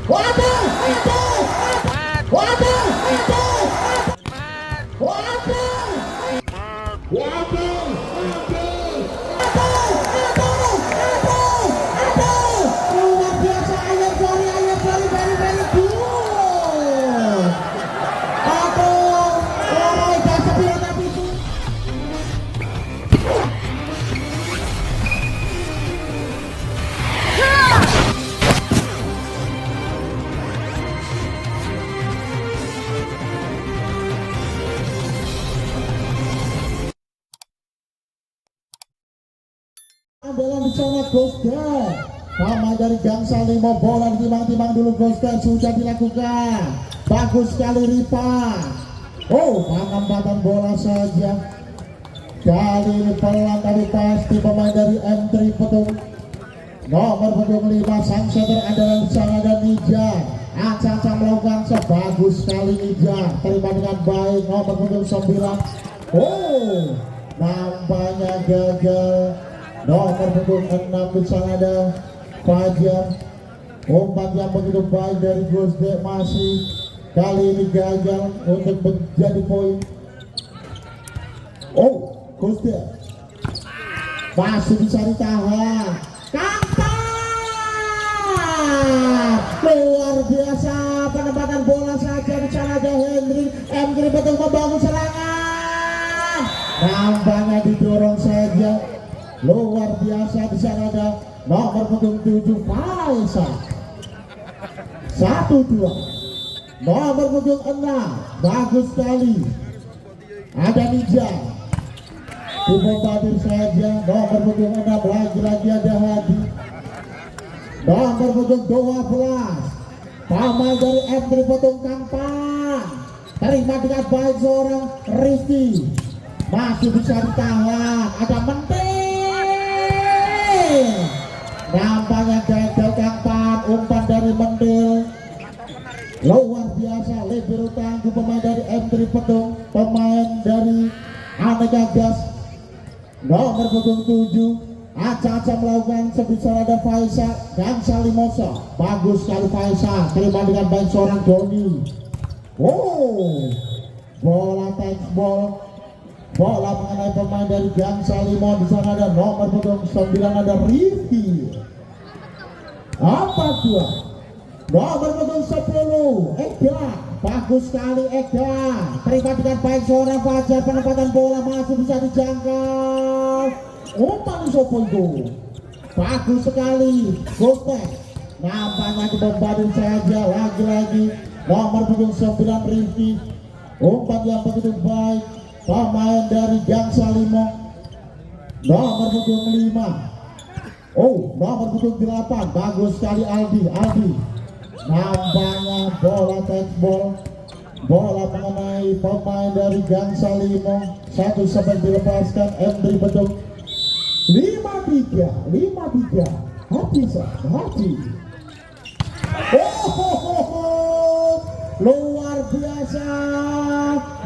Waduh, waduh, waduh, waduh, luar biasa. Ayam sorry, very good. Aduh, oh my god, sepuluh tapi itu. Andalan di sana Gosden, pemain dari Gangsal 5, bola ditimbang-timbang dulu Gosden, sudah dilakukan, bagus sekali Ripa. Oh, penempatan bola saja kali ini pelan tapi pasti pemain dari M3 Petung nomor punggung 5, sang setter andalan di sana dan Nijar. Acang-acang melakukan sebagus sekali Nijar, terima dengan baik nomor punggung 9. Oh, nampaknya gagal. Nomor punggung 6 di sana ada Fajar. Umpan yang begitu baik dari Gosden masih kali ini gagal untuk menjadi poin. Oh, Gosden masih bisa ditahan. Kampan luar biasa, penempatan bola saja di sana ada Hendrik. M3 betul membangun serangan, nampaknya didorong saja. Luar biasa, di sana ada nomor punggung 7 Faisal. 1-2. Nomor punggung 6 bagus sekali ada Nijar. Dibombardir saja nomor punggung 6, lagi-lagi ada Hadi. Nomor punggung 12 pemain dari M3 Petung Kampan, terima dengan baik seorang Rifki, masih bisa ditahan, ada Menting. Nampaknya gagal Kampan, umpan dari Mendil. Luar biasa, libero tangguh pemain dari M3 Petung, pemain dari Aneka Gas. Nomor punggung 7 acak-acak melakukan sebisa ada Faisal dan Salimosa. Bagus sekali Faisal, terima dengan baik seorang Doni. Oh, bola touchball. Bola mengenai pemain dari Gangsal 5, di sana ada nomor punggung 9 ada Rifki. 4-2. Nomor punggung 10 Ega, bagus sekali Ega, terima dengan baik seorang Fajar, penempatan bola masih bisa dijangkau. Umpan Sopo itu bagus sekali Gosden, nampaknya dibombardir saja lagi-lagi nomor punggung 9 Rifki. Umpan yang begitu baik pemain dari Gangsal 5, nomor punggung 5. Oh, nomor punggung 8 bagus sekali Aldi. Nampaknya bola touchball, bola mengenai pemain dari Gangsal 5. Satu sampai dilepaskan M3 Petung. 5-3 Hati. Luar biasa,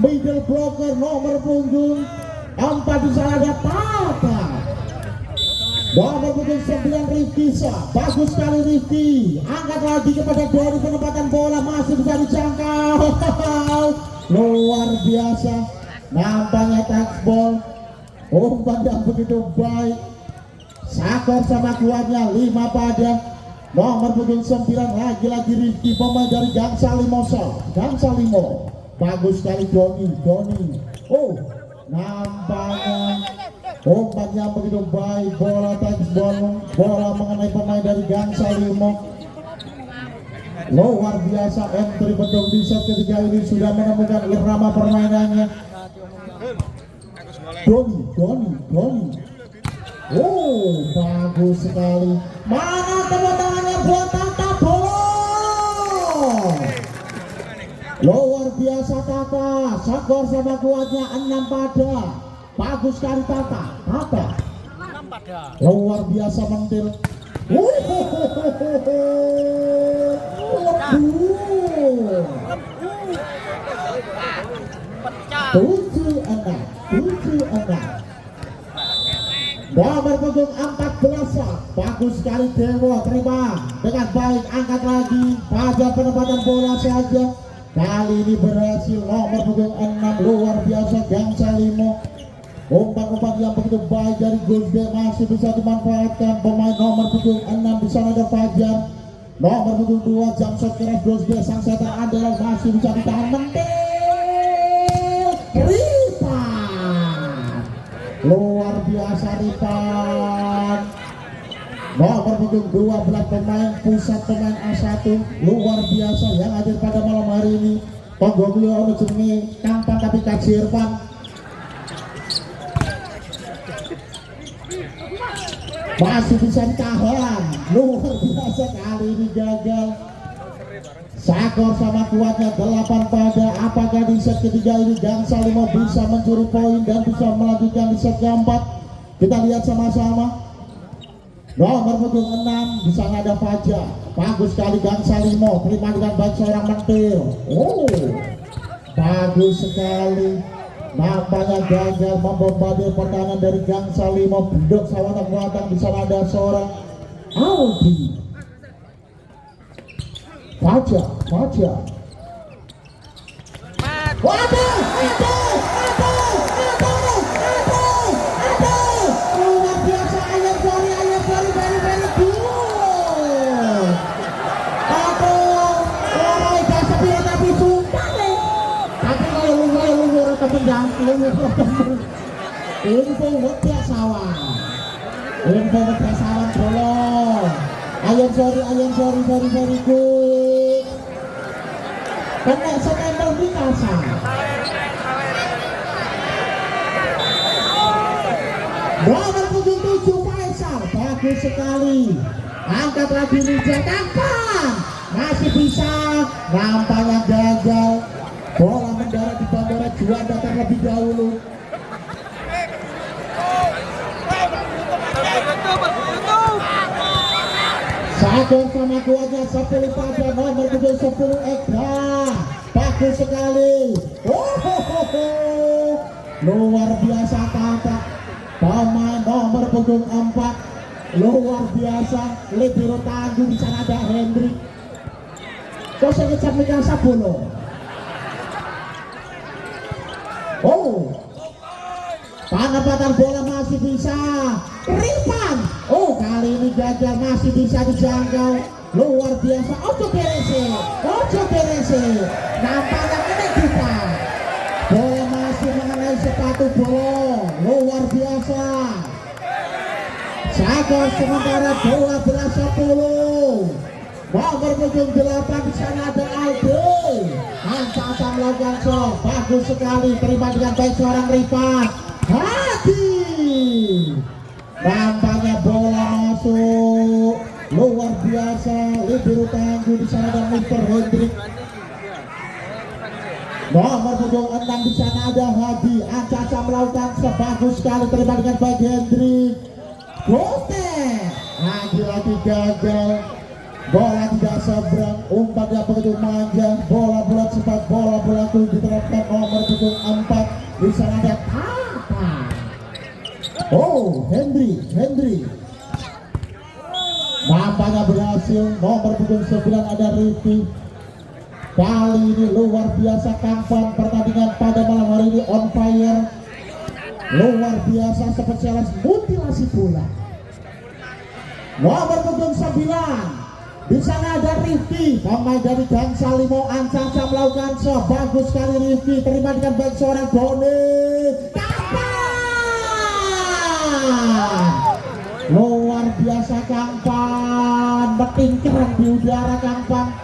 middle blocker nomor punggung 4 di sana ada Tata. Nomor punggung 9 Rifki, bagus sekali Rifki, angkat lagi kepada Dori, penempatan bola masih bisa dijangkau. Luar biasa, nampaknya touchball, umpan yang begitu baik. Sakor sama kuatnya 5 pada nomor punggung 9, lagi-lagi Rifki, pemain dari Gangsal 5. Bagus sekali Doni. Oh, nampaknya umpan yang begitu baik, bola touchball, bola mengenai pemain dari Gangsal 5. Luar biasa, M3 Petung di set ketiga ini sudah menemukan irama permainannya. Doni. Oh, bagus sekali. Mana tepuk tangannya buat Tata Bolong. Luar biasa Tata, skor sama kuatnya 6 pada. Bagus sekali Tata. Luar biasa Mentil. 7-6. Nomor punggung 14 bagus bagus sekali Dewo, terima dengan baik, angkat lagi pada penempatan bola saja. Kali ini berhasil nomor punggung 6, luar biasa Gangsa Limo. Umpan-umpan yang begitu baik dari Gusde masih bisa dimanfaatkan pemain nomor punggung 6. Di sana ada Fajar, nomor punggung 2 jam shot keras Gusde, sang setter andalan masih bisa ditahan. Mentil Ripan, luar biasa Ripan, nomor punggung 12 pemain pusat, pemain A1 luar biasa yang hadir pada malam hari ini. Tonggo beliau ono jenenge Kampang tapi Kaji Irfan. Masih bisa ditahan, luar biasa, kali ini gagal. Sakor sama kuatnya 8 pada. Apakah di set ketiga ini Gangsa Limo bisa mencuri poin dan bisa melanjutkan di set keempat? Kita lihat sama-sama. Nomor punggung 6 di sana ada Fajar, bagus sekali Gangsa Limo, terima dengan baik seorang mentil. Oh, bagus sekali. Nampaknya gagal membombardir pertahanan dari Gangsa Limo. Bedok sawatang-watang, di sana ada seorang Aldi. Fajar. Waduh, luar biasa, ayam sorry, very good. Oh, gak sepira tapi sumpah nih. Tapi lu ketendang, info wedia sawah bolong. Ayam sorry, very good. Kena setempel di kasa. Nomor punggung 7 Faisal, bagus sekali. Angkat lagi Ninja, Kampang masih bisa, nampaknya gagal. Bola mendarat di bandara Juanda terlebih dahulu. Sakor sama kuatnya 10 pada, nomor punggung 10 Eka, bagus sekali. Luar biasa Tata, pemain nomor punggung 4, luar biasa. Libero tangguh, di sana ada Hendrik. Kok saya ngecap Mika Sabolo. Oh, penempatan bola masih bisa Ripan. Oh, kali ini gagal, masih bisa dijangkau. Luar biasa. Ojo berese. Nampaknya ini kita. Bola masih mengenai sepatu bola. Luar biasa. Sakor sementara 12-10. Nomor punggung 8 di sana ada Aldo. Angkatan melakukan shot, bagus sekali, terima dengan baik seorang Rifat. Hadi. Nampaknya bola masuk, luar biasa. Libero tangguh, di sana ada Mr. Hendrik. Nomor punggung 6 di sana ada Hadi. Angkatan melakukan shot, bagus sekali, terima dengan baik Hendrik. Bote lagi gagal. Bola tidak seberang, umpannya begitu manja, bola bulat cepat, bola itu diterapkan nomor punggung 4. Di sana ada Tata. Oh, Hendri. Nampaknya berhasil. Nomor punggung 9 ada Rifki. Kali ini luar biasa Kampang, pertandingan pada malam hari ini on fire. Luar biasa, spesialis mutilasi bola. Nomor punggung 9. Di sana ada Rifki, pemain dari Gangsa Limo. Ancang melakukan shot, bagus sekali Rifki, terima dengan baik seorang Boni. Kampang, luar biasa Kampang, bertingkar di udara Kampang.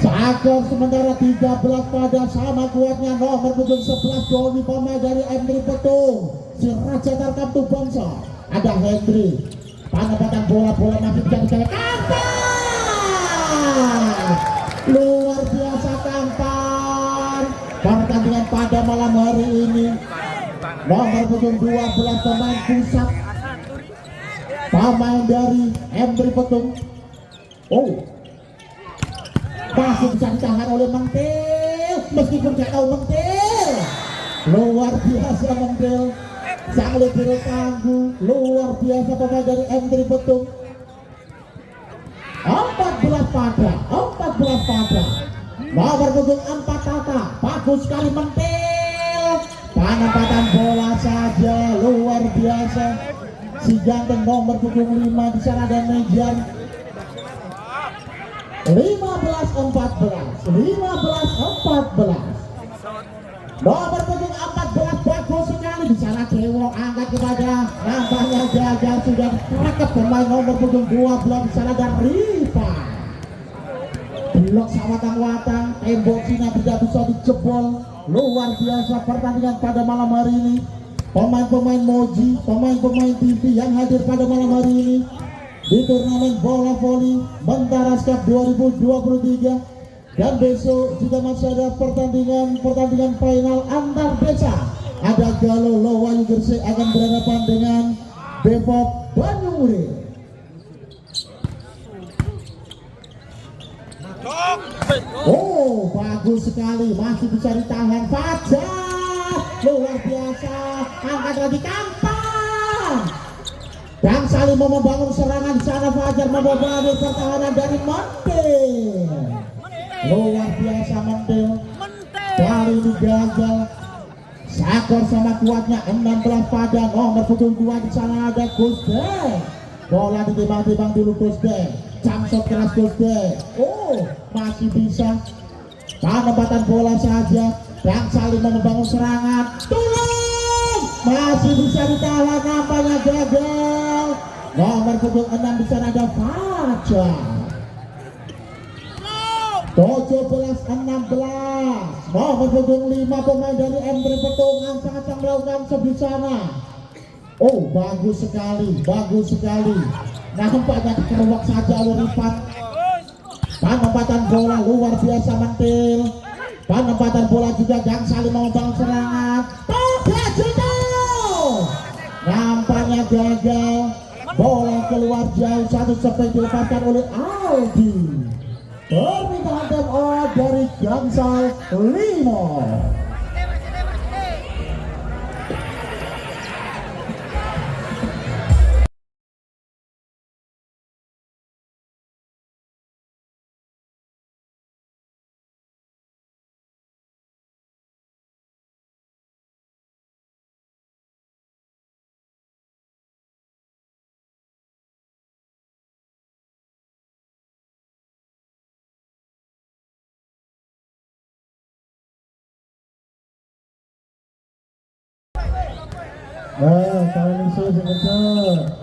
Sakor sementara 13 pada, sama kuatnya nomor punggung 11 Doni, pemain dari Hendri Petung. Si Raja Tarkam Tubangsa, ada Hendri. Penempatan bola masih bisa dicari Kampang. Luar biasa Kampang. Pertandingan pada malam hari ini. Nomor punggung 12 pemain pusat, pemain dari Hendri Petung. Oh, masih bisa ditahan oleh Mentil, meskipun gak tahu Mentil. Luar biasa Mentil. sang libero tangguh luar biasa pemain dari M3 Betung. 14 pada nomor punggung 4 Tata, bagus sekali mentil, penempatan bola saja luar biasa. Si ganteng nomor punggung 5 di sana dan Mejan. 15-14 nomor punggung 14 bagus sekali di sana. Dewo angkat kepada nampaknya gagal, sudah terangkap pemain nomor punggung 12 di sana dan Riva. Blok sawatan-watan, tembok Cina tidak bisa dijebol. Luar biasa pertandingan pada malam hari ini. Pemain-pemain Moji, pemain-pemain TV yang hadir pada malam hari ini di turnamen bola voli Bantara Cup 2023. Dan besok juga masih ada pertandingan final antar desa. Ada Galo Lowayu Gresik akan berhadapan dengan Depok Bandung Urip. Oh, bagus sekali, masih bisa ditahan Fajar, luar biasa, angkat lagi Kampang, dan saling mau membangun serangan di sana. Fajar membebani pertahanan dari Montel, luar biasa Montel, kali ini gagal. Sakor sama kuatnya 16 pada nomor punggung 2 di sana ada Gusde, bola ditimbang-timbang dulu Gusde. Samsot keras Gusde. Oh, masih bisa. Penempatan bola saja dan saling membangun serangan. Tolong, masih bisa ditahan, nampaknya gagal. Nomor punggung 6 di sana ada Fajar. 17-16. Nomor punggung 5 pemain dari M3 Betung yang sangat melakukan di sana. Oh, bagus sekali. Nampaknya kerewak saja oleh Rifat. Penempatan bola luar biasa mentil. Penempatan bola juga dan saling membangun serangan. Nampaknya gagal. Bola keluar jauh, satu seperti dilepaskan oleh Aldi. Permintaan time out dari Gansal Limo. Kali ini sih sebentar.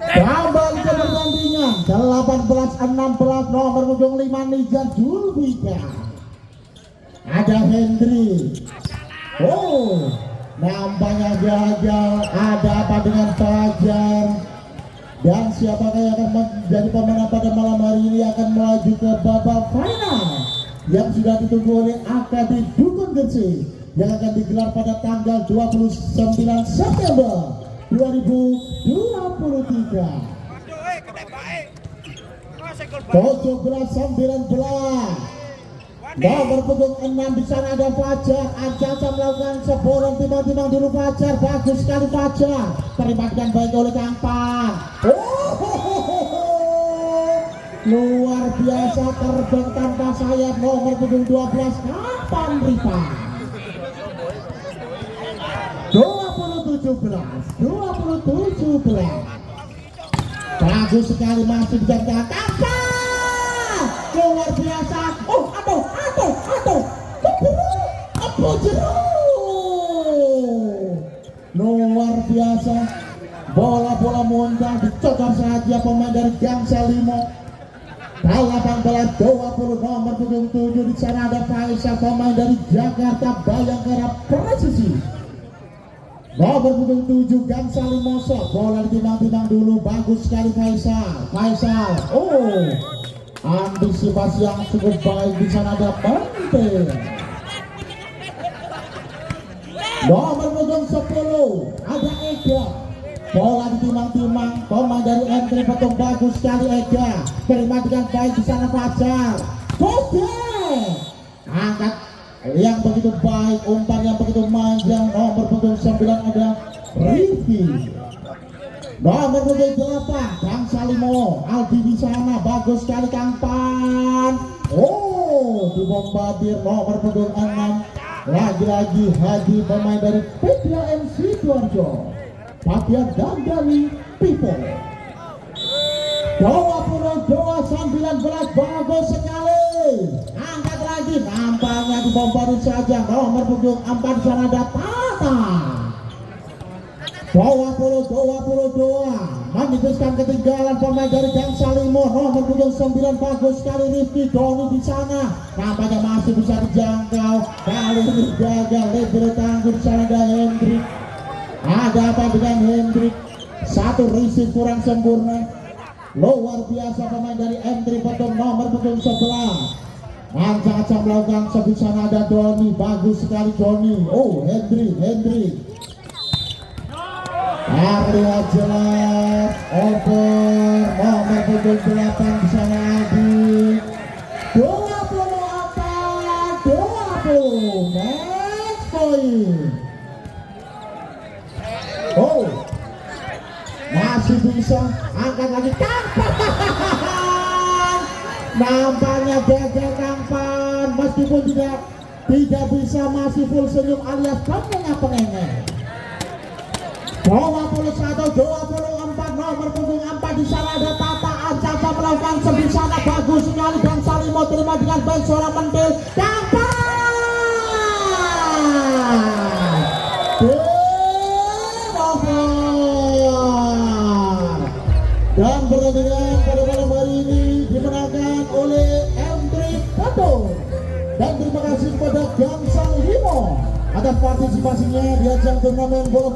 Kembali ke pertandingan 18-16 nomor punggung 5 Nijan Julbika. Ada Hendri. Oh, nampaknya gagal. Ada apa dengan Fajar? Dan siapakah yang akan menjadi pemenang pada malam hari ini akan melaju ke babak final yang sudah ditunggu oleh AKB Dukun Gresik yang akan digelar pada tanggal 29 September 2023. 17-19 nomor punggung 6 di sana ada Fajar. Ancaca melakukan seborong timbang-timbang dulu Fajar. Bagus sekali Fajar. Terima dengan baik oleh Kampang. Luar biasa terbang tanpa sayap nomor punggung 12 Kampang Rifa. 27-17. Bagus sekali masih dijaga Kampang. Luar biasa. Oh, aduh. Luar biasa. Bola-bola muncul dicocok saja pemain dari Gangsal Limo. 18-20 nomor punggung 7 di sana ada Faisal pemain dari Jakarta Bayangkara Presisi. Nomor punggung 7 Gangsal Limo. Bola ditimbang-timbang dulu, bagus sekali Faisal. Oh, antisipasi yang cukup baik di sana ada Monte. Nomor punggung 10 ada Ega. Bola ditimbang-timbang pemain dari M3 Betung, bagus sekali Ega. Terima dengan baik di sana Fajar. Gede angkat yang begitu baik, umpan yang begitu manjang. Nomor punggung 9 ada Rifki, nomor punggung 8 Kang Salimo Aldi di sana, bagus sekali Kang Pan. Oh, dibombardir nomor punggung 6 lagi-lagi Haji, pemain dari PTM Sidoarjo, Papia dan dari Pipo. 22-19, bagus sekali. Angkat lagi, nampaknya dibombardir saja. Nomor punggung 4 di sana ada Tata. 22 menipiskan ketinggalan pemain dari Gang Salimo. Nomor punggung 9, bagus sekali Rifki Doni di sana. Nampaknya masih bisa dijangkau. Kali ini gagal, lebar tangguh di sana ada Hendrik. Ada apa dengan Hendrik? Satu receive kurang sempurna. Luar biasa pemain dari M3 Betung, nomor punggung 11. Ancang-ancang melakukan sebisa ada Doni, bagus sekali Doni. Oh, Hendrik. Terlihat jelas over nomor punggung 8 di sana Aldi. 24-20, match point. Oh, masih bisa angkat lagi Kampan. Nampaknya gagal Kampan, meskipun tidak bisa, masih full senyum alias pengengah. 21-24, nomor punggung 4 di sana ada Tata. Ancang melakukan sebisanya, bagus sekali dan Salimo terima dengan baik seorang mentil. Dan pertandingan pada malam hari ini dimenangkan oleh M3 Betung. Dan terima kasih kepada Gang Salimo atas partisipasinya di ajang turnamen bola